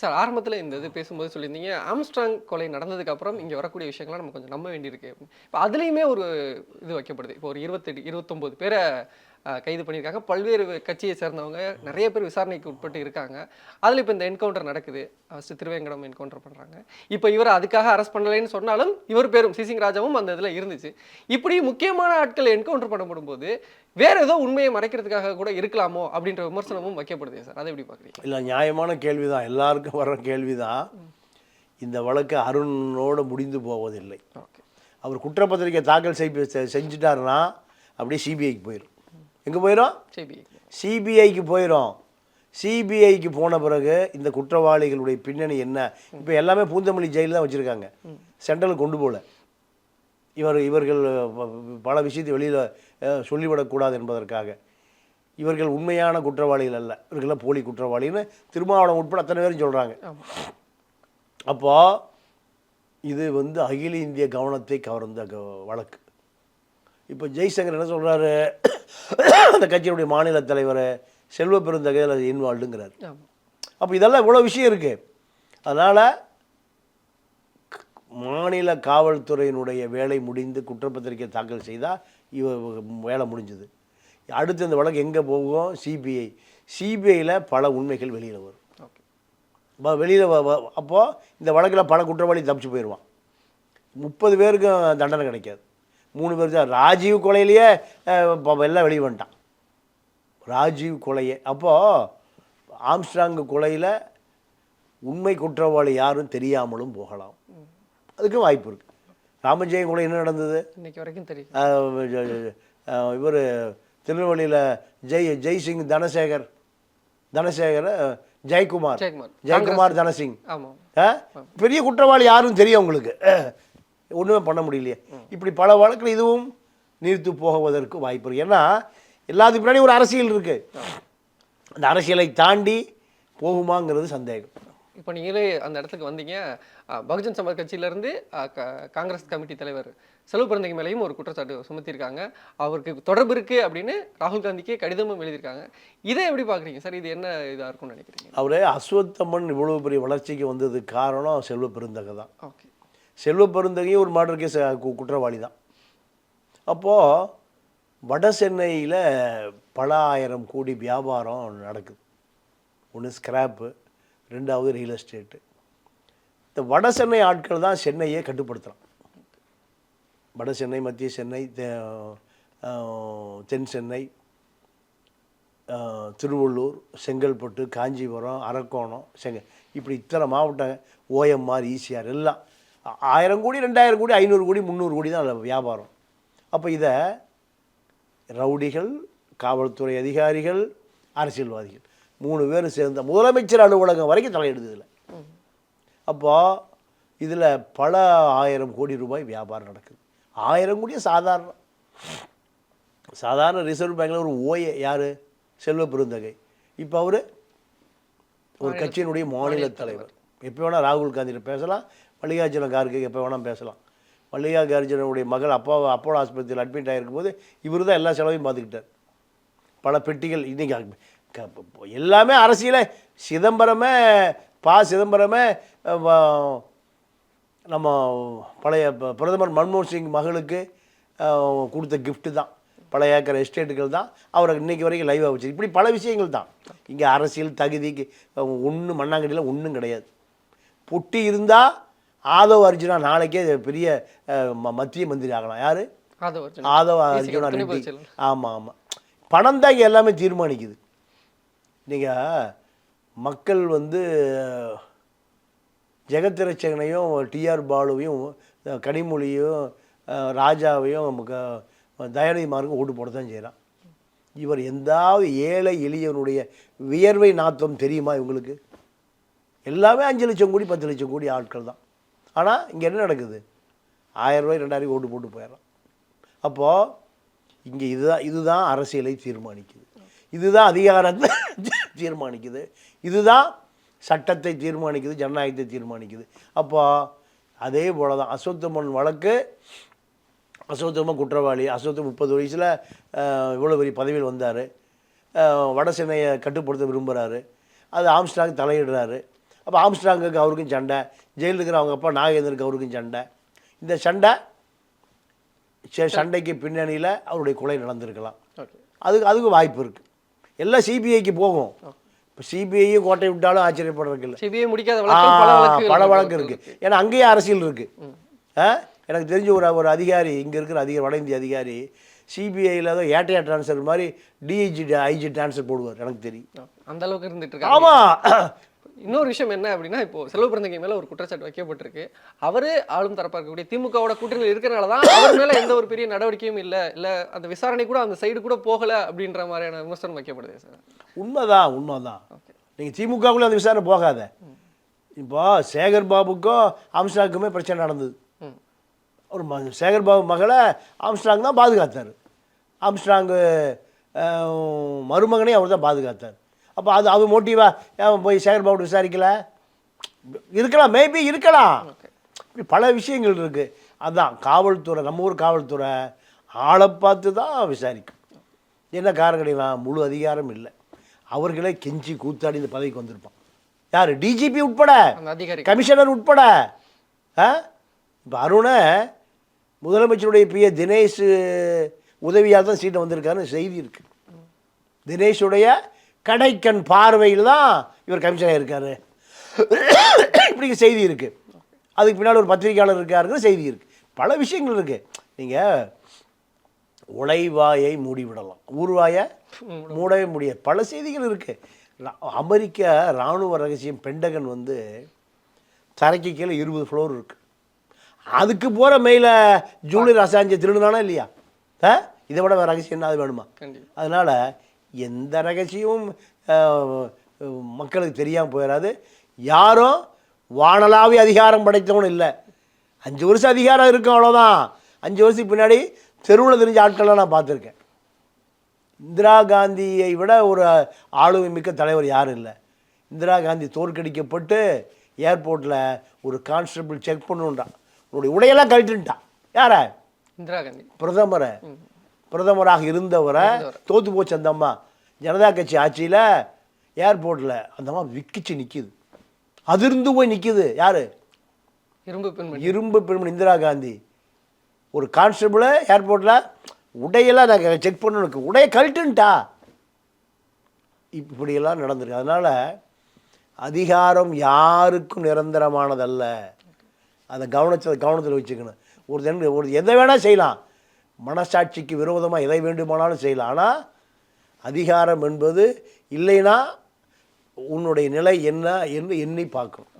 Sir ஆரம்பத்தில் இந்த இது பேசும்போது சொல்லியிருந்தீங்க ஆம்ஸ்ட்ராங் கொலை நடந்ததுக்கு அப்புறம் இங்கே வரக்கூடிய விஷயங்கள்லாம் நம்ம கொஞ்சம் நம்ப வேண்டியிருக்கு. இப்போ அதுலேயுமே ஒரு இது வைக்கப்படுது. இப்போ ஒரு 28 29 பேரை கைது பண்ணியிருக்காங்க. பல்வேறு கட்சியை சேர்ந்தவங்க நிறைய பேர் விசாரணைக்கு உட்பட்டு இருக்காங்க. அதில் இப்போ இந்த என்கவுண்டர் நடக்குது. ஃபஸ்ட்டு திருவேங்கடம் என்கவுண்டர் பண்ணுறாங்க. இப்போ இவரை அதுக்காக அரெஸ்ட் பண்ணலைன்னு சொன்னாலும் இவர் பேரும் சிசிங் ராஜாவும் அந்த இதில் இருந்துச்சு. இப்படி முக்கியமான ஆட்களை என்கவுண்டர் பண்ணப்படும் போது வேற ஏதோ உண்மையை மறைக்கிறதுக்காக கூட இருக்கலாமோ அப்படின்ற விமர்சனமும் வைக்கப்படுது சார். அதை எப்படி பார்க்குறீங்க? இல்லை, நியாயமான கேள்வி தான், எல்லாருக்கும் வர்ற கேள்வி தான். இந்த வழக்கு அருணோடு முடிந்து போவதில்லை. ஓகே. அவர் குற்றப்பத்திரிக்கை தாக்கல் செஞ்சுட்டாருன்னா அப்படியே சிபிஐக்கு போயிடும். எங்கே போயிடும்? சிபிஐக்கு போயிடும். சிபிஐக்கு போன பிறகு இந்த குற்றவாளிகளுடைய பின்னணி என்ன? இப்போ எல்லாமே பூந்தமல்லி ஜெயிலில் தான் வச்சுருக்காங்க, சென்ட்ரலுக்கு கொண்டு போகல. இவர்கள் பல விஷயத்தை வெளியில் சொல்லிவிடக்கூடாது என்பதற்காக. இவர்கள் உண்மையான குற்றவாளிகள் அல்ல, இவர்களெல்லாம் போலி குற்றவாளின்னு திருமாவளவன் உட்பட அத்தனை பேரும் சொல்கிறாங்க. அப்போது இது அகில இந்திய கவனத்தை கவர்ந்த வழக்கு. இப்போ ஜெய்சங்கர் என்ன சொல்கிறாரு, அந்த கட்சியினுடைய மாநில தலைவர் செல்வ பெருந்தகையில் இன்வால்வ்டுங்கிறார். அப்போ இதெல்லாம் இவ்வளோ விஷயம் இருக்குது. அதனால் மாநில காவல்துறையினுடைய வேலை முடிந்து குற்றப்பத்திரிக்கை தாக்கல் செய்தால் வேலை முடிஞ்சுது. அடுத்து இந்த வழக்கு எங்கே போகும்? சிபிஐ. சிபிஐயில் பல உண்மைகள் வெளியில் வரும். வெளியில் அப்போது இந்த வழக்கில் பல குற்றவாளி தப்பிச்சு போயிடுவான். 30 பேருக்கும் தண்டனை கிடைக்காது. 3 பேர் தான். ராஜீவ் கொலையிலேயே எல்லாம் வெளியே வந்துட்டான், ராஜீவ் கொலையே. அப்போது ஆம்ஸ்ட்ராங் கொலையில் உண்மை குற்றவாளி யாரும் தெரியாமலும் போகலாம், அதுக்கும் வாய்ப்பு இருக்குது. ராமஜெயம் கொலை என்ன நடந்தது இன்னைக்கு வரைக்கும் தெரியும். இவர் திருநெல்வேலியில் ஜெய்சிங் தனசேகர் ஜெயக்குமார் தனசிங், பெரிய குற்றவாளி யாரும் தெரியும் உங்களுக்கு, ஒன்றுமே பண்ண முடியலையே. இப்படி பல வழக்கில் இதுவும் நீர்த்து போகுவதற்கு வாய்ப்பு இருக்குது. ஏன்னா எல்லாத்துக்கு பின்னாடி ஒரு அரசியல் இருக்குது. அந்த அரசியலை தாண்டி போகுமாங்கிறது சந்தேகம். இப்போ நீங்களே அந்த இடத்துக்கு வந்தீங்க. பகுஜன் சமாஜ் கட்சியிலேருந்து காங்கிரஸ் கமிட்டி தலைவர் செல்வ பெருந்தகை மேலேயும் ஒரு குற்றச்சாட்டு சுமத்தியிருக்காங்க. அவருக்கு தொடர்பு இருக்குது அப்படின்னு ராகுல் காந்திக்கு கடிதமும் எழுதியிருக்காங்க. இதை எப்படி பார்க்குறீங்க சார்? இது என்ன இதாக இருக்கும்னு நினைக்கிறீங்க? அவரே அஸ்வத்தமன் இவ்வளோ பெரிய வளர்ச்சிக்கு வந்ததுக்கு காரணம் செல்வ பெருந்தகை தான். ஓகே. செல்வ பெருந்தகையும் ஒரு மர்டர் கேஸ் குற்றவாளி தான். அப்போது வட சென்னையில் பல ஆயிரம் கோடி வியாபாரம் நடக்குது. ஒன்று ஸ்கிராப்பு, ரெண்டாவது ரியல் எஸ்டேட்டு. இந்த வட சென்னை ஆட்கள் தான் சென்னையை கட்டுப்படுத்துகிறான். வட சென்னை, மத்திய சென்னை, தென் சென்னை, திருவள்ளூர், செங்கல்பட்டு, காஞ்சிபுரம், அரக்கோணம், இப்படி இத்தனை மாவட்டம், ஓஎம்ஆர், ஈசிஆர் எல்லாம் 1000 கோடி, 2000 கோடி, 500 கோடி, 300 கோடி தான் அதில் வியாபாரம். அப்போ இதை ரவுடிகள், காவல்துறை அதிகாரிகள், அரசியல்வாதிகள் 3 பேர் சேர்ந்த முதலமைச்சர் அலுவலகம் வரைக்கும் தலையிடுதில்லை. அப்போது இதில் பல 1000 கோடி ரூபாய் வியாபாரம் நடக்குது. 1000 கோடியே சாதாரண ரிசர்வ் பேங்கில் ஒரு ஓஏ யார்? செல்வ பெருந்தகை. இப்போ அவர் ஒரு கட்சியினுடைய மாநில தலைவர். எப்போ வேணால் ராகுல் காந்தியில் பேசலாம், மல்லிகார்ஜுன கார்கே எப்போ வேணால் பேசலாம். மல்லிகார்ஜுனுடைய மகள் அப்போலோ ஆஸ்பத்திரியில் அட்மிட் ஆகிருக்கும் போது இவர் தான் எல்லா செலவையும் பார்த்துக்கிட்டார். பல பெட்டிகள் இன்றைக்கி எல்லாமே அரசியலே. சிதம்பரமே நம்ம பழைய பிரதமர் மன்மோகன் சிங் மகளுக்கு கொடுத்த கிஃப்ட்டு தான், பல ஏக்கர் எஸ்டேட்டுகள் தான் அவரை இன்றைக்கி வரைக்கும் லைவாக வச்சு. இப்படி பல விஷயங்கள் தான். இங்கே அரசியல் தகுதிக்கு ஒன்றும் மண்ணாங்கட்டியில் ஒன்றும் கிடையாது. பொட்டி இருந்தால் ஆதவ் அர்ஜுனா நாளைக்கே பெரிய மத்திய மந்திரி ஆகலாம். யார்? ஆதவ் அர்ஜுனா ரெட்டி. ஆமாம், பணம் தான் இங்கே எல்லாமே தீர்மானிக்குது. நீங்கள் மக்கள் ஜெகத்ரட்சகனையும் டிஆர் பாலுவையும் கனிமொழியும் ராஜாவையும் தயாநிதி மார்க்கும் ஓட்டு போட தான் செய்கிறான். இவர் எந்தாவது ஏழை எளியவனுடைய வியர்வை நாத்தம் தெரியுமா இவங்களுக்கு? எல்லாமே 5 லட்சம் கோடி 10 லட்சம் கோடி ஆட்கள் தான். ஆனால் இங்கே என்ன நடக்குது? 1000 ரூபாய் 2000 ஓட்டு போட்டு போயிடலாம். அப்போது இங்கே இதுதான் அரசியலை தீர்மானிக்குது, இதுதான் அதிகாரத்தை தீர்மானிக்குது, இதுதான் சட்டத்தை தீர்மானிக்குது, ஜனநாயகத்தை தீர்மானிக்குது. அப்போ அதே போல் தான் அஸ்வத்தமன் வழக்கு. அஸ்வத்தமன் குற்றவாளி. அஸ்வத்தம் 30 வயசில் இவ்வளோ பெரிய பதவியில் வந்தார். வட சென்னையை கட்டுப்படுத்த விரும்புகிறாரு. அது ஆம்ஸ்ட்ராங் தலையிடுறாரு. அப்போ ஆம்ஸ்ட்ராங்குக்கு அவருக்கும் சண்டை, ஜெயிலில் இருக்கிற அவங்க அப்பா நாகேந்திரனுக்கு அவருக்கும் சண்டை. இந்த சண்டைக்கு பின்னணியில் அவருடைய கொலை நடந்திருக்கலாம். அதுக்கு வாய்ப்பு இருக்குது. எல்லாம் சிபிஐக்கு போகும். இப்போ சிபிஐயும் கோட்டை விட்டாலும் ஆச்சரியப்படுறதுக்கு இல்லை. சிபிஐ முடிக்காத பல வழக்கு இருக்குது. ஏன்னா அங்கேயும் அரசியல் இருக்குது. எனக்கு தெரிஞ்ச ஒரு அதிகாரி, இங்கே இருக்கிற வட இந்திய அதிகாரி, சிபிஐயில் ஏதோ ஏட்டையா ட்ரான்ஸ்ஃபர் மாதிரி ஐஜி ட்ரான்ஸ்ஃபர் போடுவார். எனக்கு தெரியும். அந்த அளவுக்கு இருந்துட்டு இருக்கு. ஆமாம். இன்னொரு விஷயம் என்ன அப்படின்னா, இப்போ செல்வ பிறந்தகை மேல ஒரு குற்றச்சாட்டு வைக்கப்பட்டிருக்கு. அவரு ஆளும் தரப்பா இருக்கக்கூடிய திமுகவோட கூட்டணியில் இருக்கிறனால தான் அவர் மேல எந்த ஒரு பெரிய நடவடிக்கையும் இல்ல அந்த விசாரணை கூட அந்த சைடு கூட போகல அப்படின்ற மாதிரியான விமர்சனம் வைக்கப்படுது சார். உண்மைதான். நீங்கள் திமுகவுக்குள்ள அந்த விசாரணை போகாத. இப்போ சேகர் பாபுக்கும் ஆம்ஸ்ட்ராங்குமே பிரச்சனை நடந்தது. ஒரு சேகர் பாபு மகளை ஆம்ஸ்ட்ராங் தான் பாதுகாத்தார். ஆம்ஸ்ட்ராங்கு மருமகனையும் அவர் தான் பாதுகாத்தார். அப்போ அது மோட்டிவா போய் சேகர் பாபு விசாரிக்கல இருக்கலாம், மேபி இருக்கலாம். இப்படி பல விஷயங்கள் இருக்குது. அதுதான் காவல்துறை, நம்ம ஊர் காவல்துறை ஆளை பார்த்து தான் விசாரிக்கும். என்ன காரணம் கிடையாது, முழு அதிகாரம் இல்லை. அவர்களே கெஞ்சி கூத்தாடி இந்த பதவிக்கு வந்திருப்பான். யார்? டிஜிபி உட்பட, கமிஷனர் உட்பட. இப்போ அருணை முதலமைச்சருடைய தினேஷ் உதவியாக தான் சீட்டை வந்திருக்காருன்னு செய்தி இருக்குது. தினேஷுடைய கடைக்கண் பார்வையில் தான் இவர் கமிஷனர் இருக்கார், இப்படி செய்தி இருக்குது. அதுக்கு பின்னால் ஒரு பத்திரிகையாளர் இருக்காருன்னு செய்தி இருக்குது. பல விஷயங்கள் இருக்குது. நீங்கள் உழைவாயை மூடிவிடலாம், ஊர்வாயை மூடவே முடியாது. பல செய்திகள் இருக்குது. அமெரிக்க இராணுவ ரகசியம் பென்டகன் தரைக்கு கீழே 20 ஃப்ளோர் இருக்குது. அதுக்கு போகிற மெயில ஜூலியன் அசாஞ்சை திருடுனானா இல்லையா? இதை விட வேறு ரகசியம் என்ன அது வேணுமா? அதனால் எந்த ரகசியமும் மக்களுக்கு தெரியாமல் போயிடாது. யாரும் வானலாவி அதிகாரம் படைத்தவனும் இல்லை. 5 வருஷம் அதிகாரம் இருக்கும், அவ்வளோதான். 5 வருஷத்துக்கு பின்னாடி தெருவில் தெரிஞ்ச ஆட்கள்லாம் நான் பார்த்துருக்கேன். இந்திரா காந்தியை விட ஒரு ஆளுமை மிக்க தலைவர் யாரும் இல்லை. இந்திரா காந்தி தோற்கடிக்கப்பட்டு ஏர்போர்ட்டில் ஒரு கான்ஸ்டபிள் செக் பண்ணுன்றான், உன்னுடைய உடையெல்லாம் கழட்டுன்ட்டான். யார? இந்திரா காந்தி. பிரதமராக இருந்தவரை தோற்று போச்சு அந்த அம்மா. ஜனதா கட்சி ஆட்சியில் ஏர்போர்ட்டில் அந்த அம்மா விக்கிச்சு நிற்கிது, அதிர்ந்து போய் நிற்கிது. யார்? இரும்பு பெண்மணி இந்திரா காந்தி. ஒரு கான்ஸ்டபிள் ஏர்போர்ட்டில் உடையெல்லாம் நான் செக் பண்ணணும், உடைய கழட்டுன்ட்டா. இப்படியெல்லாம் நடந்திருக்கு. அதனால் அதிகாரம் யாருக்கும் நிரந்தரமானதல்ல. அதை கவனத்தில் வச்சுக்கணும். ஒரு எதை வேணால் செய்யலாம், மனசாட்சிக்கு விரோதமாக எதை வேண்டுமானாலும் செய்யலாம். ஆனால் அதிகாரம் என்பது இல்லைன்னா உன்னுடைய நிலை என்ன என்று எண்ணி பார்க்கணும்.